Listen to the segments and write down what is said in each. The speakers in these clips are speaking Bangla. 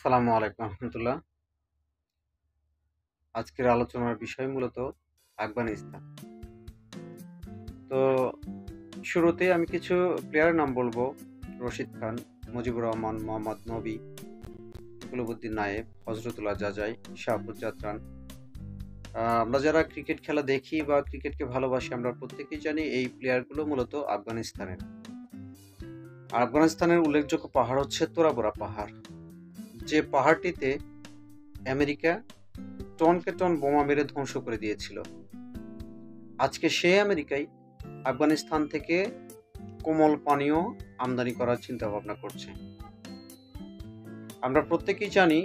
আসসালামু আলাইকুম রহমতুল্লাহ। আজকের আলোচনার বিষয় মূলত আফগানিস্তান। তো শুরুতে আমি কিছু প্লেয়ারের নাম বলবো। রশিদ খান, মুজিবুর রহমান, মোহাম্মদ নবী, কুলুবুদ্দিন নায়েব, হজরতুল্লাহ জাজাই, শাহাবুজ্জাদ রান। আমরা যারা ক্রিকেট খেলা দেখি বা ক্রিকেটকে ভালোবাসি আমরা প্রত্যেকেই জানি এই প্লেয়ারগুলো মূলত আফগানিস্তানের। আর আফগানিস্তানের উল্লেখযোগ্য পাহাড় হচ্ছে তোরাবোরা পাহাড়, যে পাহাড়টিতে আমেরিকা টনকে টন বোমা মেরে ধ্বংস করে দিয়েছিল। আজকে সেই আমেরিকাই আফগানিস্তান থেকে কোমল পানীয় আমদানি করার চিন্তা ভাবনা করছে। আমরা প্রত্যেকেই জানি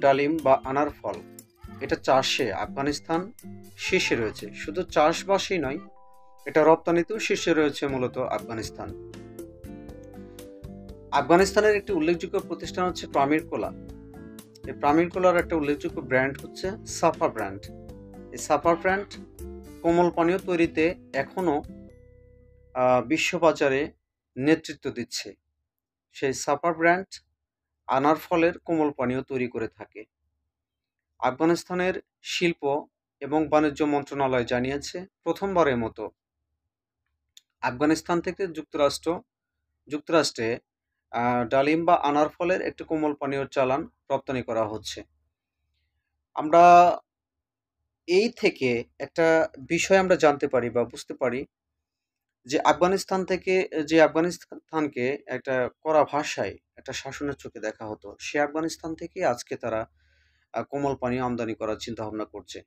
ডালিম বা আনার ফল, এটা চাষে আফগানিস্তান শীর্ষে রয়েছে। শুধু চাষবাসই নয়, এটা রপ্তানিতেও শীর্ষে রয়েছে মূলত আফগানিস্তান। আফগানিস্তানের একটি উল্লেখযোগ্য প্রতিষ্ঠান হচ্ছে প্রামির কোলা। এই প্রামির কোলার একটা উল্লেখযোগ্য ব্র্যান্ড হচ্ছে সাফা ব্র্যান্ড। এই সাফা ব্র্যান্ড কোমল পানীয় তৈরিতে এখনো বিশ্ববাজারে নেতৃত্ব দিচ্ছে। সেই সাফা ব্র্যান্ড আনার ফলের কোমল পানীয় তৈরি করে থাকে। আফগানিস্তানের শিল্প এবং বাণিজ্য মন্ত্রণালয় জানিয়েছে প্রথমবারের মতো আফগানিস্তান থেকে যুক্তরাষ্ট্রে ডালিম বা আনার ফলের একটি কোমল পানীয় চালান রপ্তানি করা হচ্ছে। আমরা এই থেকে একটা বিষয় আমরা জানতে পারি বা বুঝতে পারি যে আফগানিস্তানকে একটা কড়া ভাষায় একটা শাসনের চোখে দেখা হতো, সে আফগানিস্তান থেকে আজকে তারা কোমল পানীয় আমদানি করার চিন্তা ভাবনা করছে।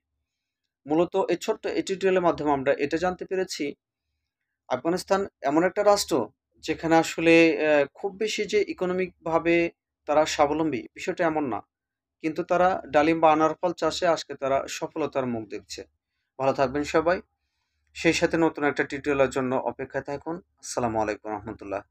মূলত এই ছোট্ট টিউটোরিয়ালের মাধ্যমে আমরা এটা জানতে পেরেছি আফগানিস্তান এমন একটা রাষ্ট্র যেখানে আসলে খুব বেশি যে ইকোনমিক ভাবে তারা স্বাবলম্বী বিষয়টা এমন না, কিন্তু তারা ডালিম বা আনার ফল চাষে আজকে তারা সফলতার মুখ দেখছে। ভালো থাকবেন সবাই, সেই সাথে নতুন একটা টিউটোরিয়ালের জন্য অপেক্ষায় থাকুন। আসসালামু আলাইকুম রহমতুল্লাহ।